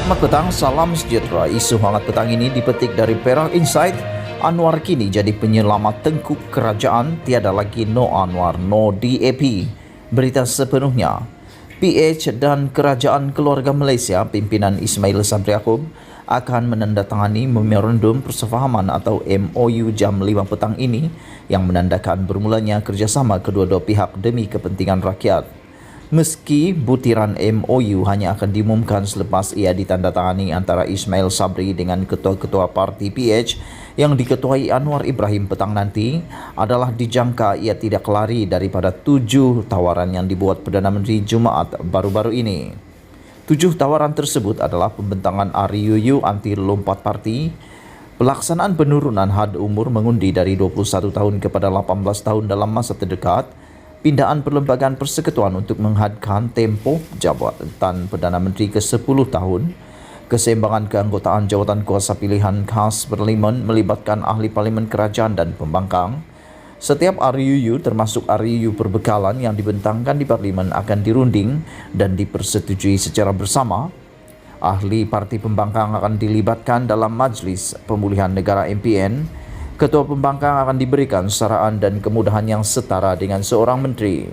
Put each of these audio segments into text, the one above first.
Selamat petang, salam sejahtera. Isu hangat petang ini dipetik dari Perak Insight. Anwar kini jadi penyelamat tengkuk kerajaan, tiada lagi no Anwar, no DAP. Berita sepenuhnya. PH dan Kerajaan Keluarga Malaysia, pimpinan Ismail Sabri Yaakob, akan menandatangani memorandum persefahaman atau MOU jam 5 petang ini yang menandakan bermulanya kerjasama kedua-dua pihak demi kepentingan rakyat. Meski butiran MOU hanya akan diumumkan selepas ia ditandatangani antara Ismail Sabri dengan ketua-ketua parti PH yang diketuai Anwar Ibrahim petang nanti, adalah dijangka ia tidak lari daripada 7 tawaran yang dibuat Perdana Menteri Jumaat baru-baru ini. 7 tawaran tersebut adalah pembentangan RUU anti lompat parti, pelaksanaan penurunan had umur mengundi dari 21 tahun kepada 18 tahun dalam masa terdekat, pindaan perlembagaan persekutuan untuk menghadkan tempoh jabatan Perdana Menteri ke-10 tahun, keseimbangan keanggotaan jawatan kuasa pilihan khas Parlimen melibatkan ahli Parlimen Kerajaan dan pembangkang. Setiap RUU termasuk RUU perbekalan yang dibentangkan di Parlimen akan dirunding dan dipersetujui secara bersama. Ahli parti pembangkang akan dilibatkan dalam Majlis Pemulihan Negara MPN. Ketua pembangkang akan diberikan saraan dan kemudahan yang setara dengan seorang menteri.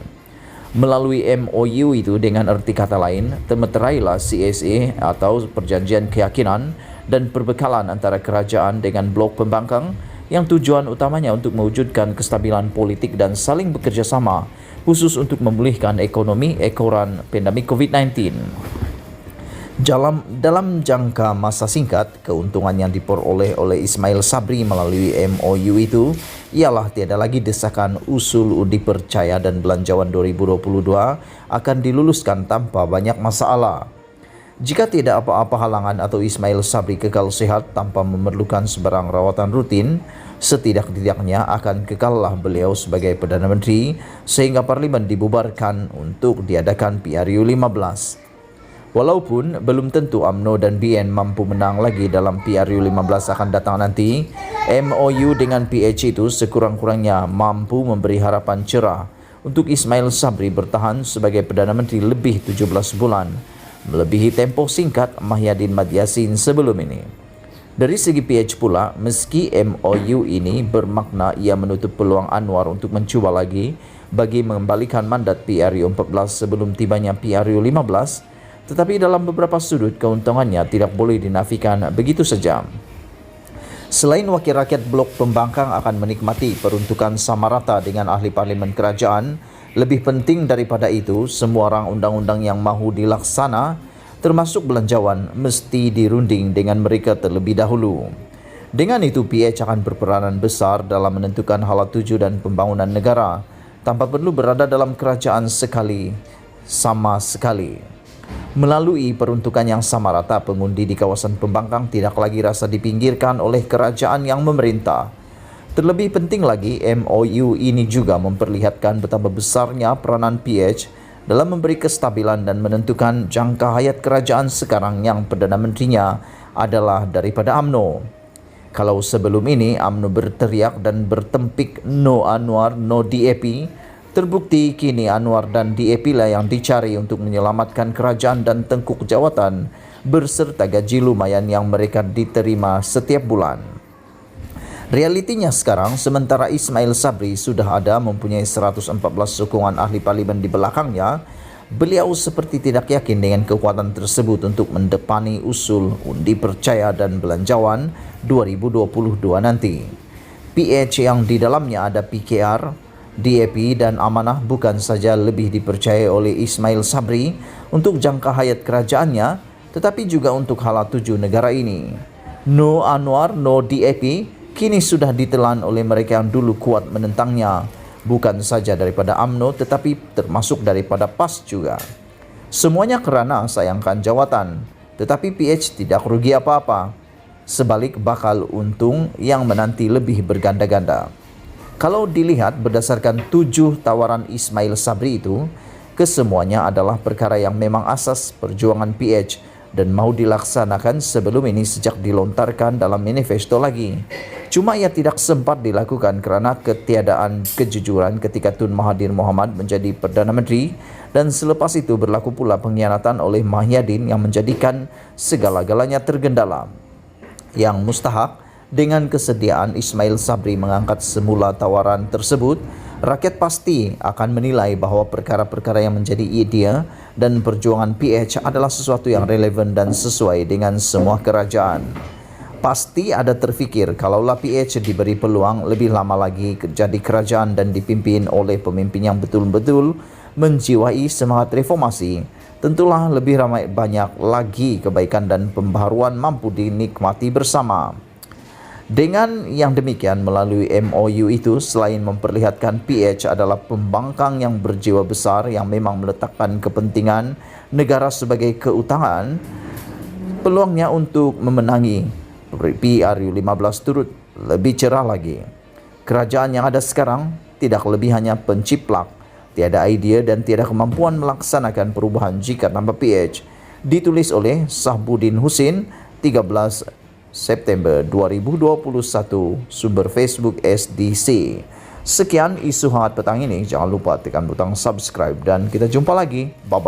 Melalui MOU itu, dengan erti kata lain, termeterailah CSA atau Perjanjian Keyakinan dan Perbekalan antara kerajaan dengan blok pembangkang yang tujuan utamanya untuk mewujudkan kestabilan politik dan saling bekerjasama khusus untuk memulihkan ekonomi ekoran pandemik COVID-19. Dalam jangka masa singkat, keuntungan yang diperoleh oleh Ismail Sabri melalui MOU itu ialah tiada lagi desakan usul undi percaya dan belanjawan 2022 akan diluluskan tanpa banyak masalah. Jika tidak apa-apa halangan atau Ismail Sabri kekal sehat tanpa memerlukan sebarang rawatan rutin, setidak-tidaknya akan kekallah beliau sebagai Perdana Menteri sehingga Parlimen dibubarkan untuk diadakan PRU 15. Walaupun belum tentu UMNO dan BN mampu menang lagi dalam PRU 15 akan datang nanti, MOU dengan PH itu sekurang-kurangnya mampu memberi harapan cerah untuk Ismail Sabri bertahan sebagai Perdana Menteri lebih 17 bulan, melebihi tempoh singkat Mahyadin Mat Yassin sebelum ini. Dari segi PH pula, meski MOU ini bermakna ia menutup peluang Anwar untuk mencuba lagi bagi mengembalikan mandat PRU 14 sebelum tibanya PRU 15, tetapi dalam beberapa sudut keuntungannya tidak boleh dinafikan begitu saja. Selain wakil rakyat blok pembangkang akan menikmati peruntukan sama rata dengan ahli parlimen kerajaan, lebih penting daripada itu, semua rang undang-undang yang mahu dilaksana, termasuk belanjawan, mesti dirunding dengan mereka terlebih dahulu. Dengan itu, PH akan berperanan besar dalam menentukan hala tuju dan pembangunan negara, tanpa perlu berada dalam kerajaan sama sekali. Melalui peruntukan yang sama rata, pengundi di kawasan pembangkang tidak lagi rasa dipinggirkan oleh kerajaan yang memerintah. Terlebih penting lagi, MOU ini juga memperlihatkan betapa besarnya peranan PH dalam memberi kestabilan dan menentukan jangka hayat kerajaan sekarang yang Perdana Menterinya adalah daripada UMNO. Kalau sebelum ini UMNO berteriak dan bertempik no Anwar, no DAP, terbukti kini Anwar dan DAP lah yang dicari untuk menyelamatkan kerajaan dan tengkuk jawatan berserta gaji lumayan yang mereka diterima setiap bulan. Realitinya sekarang, sementara Ismail Sabri sudah ada mempunyai 114 sokongan ahli parlimen di belakangnya, beliau seperti tidak yakin dengan kekuatan tersebut untuk mendepani usul undi percaya dan belanjawan 2022 nanti. PH yang di dalamnya ada PKR, DAP dan Amanah bukan saja lebih dipercayai oleh Ismail Sabri untuk jangka hayat kerajaannya, tetapi juga untuk hala tuju negara ini. No Anwar, no DAP kini sudah ditelan oleh mereka yang dulu kuat menentangnya, bukan saja daripada UMNO tetapi termasuk daripada PAS juga. Semuanya kerana sayangkan jawatan, tetapi PH tidak rugi apa-apa. Sebalik bakal untung yang menanti lebih berganda-ganda. Kalau dilihat berdasarkan 7 tawaran Ismail Sabri itu, kesemuanya adalah perkara yang memang asas perjuangan PH dan mahu dilaksanakan sebelum ini sejak dilontarkan dalam manifesto lagi. Cuma ia tidak sempat dilakukan kerana ketiadaan kejujuran ketika Tun Mahathir Mohamad menjadi Perdana Menteri Dan selepas itu berlaku pula pengkhianatan oleh Mahyadin yang menjadikan segala-galanya tergendala. Yang mustahak, dengan kesediaan Ismail Sabri mengangkat semula tawaran tersebut, rakyat pasti akan menilai bahwa perkara-perkara yang menjadi idea dan perjuangan PH adalah sesuatu yang relevan dan sesuai dengan semua kerajaan. Pasti ada terfikir kalaulah PH diberi peluang lebih lama lagi jadi kerajaan dan dipimpin oleh pemimpin yang betul-betul menjiwai semangat reformasi, tentulah lebih banyak lagi kebaikan dan pembaharuan mampu dinikmati bersama. Dengan yang demikian, melalui MOU itu, selain memperlihatkan PH adalah pembangkang yang berjiwa besar yang memang meletakkan kepentingan negara sebagai keutamaan, peluangnya untuk memenangi PRU15 turut lebih cerah lagi. Kerajaan yang ada sekarang tidak lebih hanya penciplak, tiada idea dan tiada kemampuan melaksanakan perubahan jika tanpa PH. Ditulis oleh Sahbudin Husin, 13 September 2021, sumber Facebook SDC. Sekian isu hangat petang ini, jangan lupa tekan butang subscribe dan kita jumpa lagi. Bye-bye.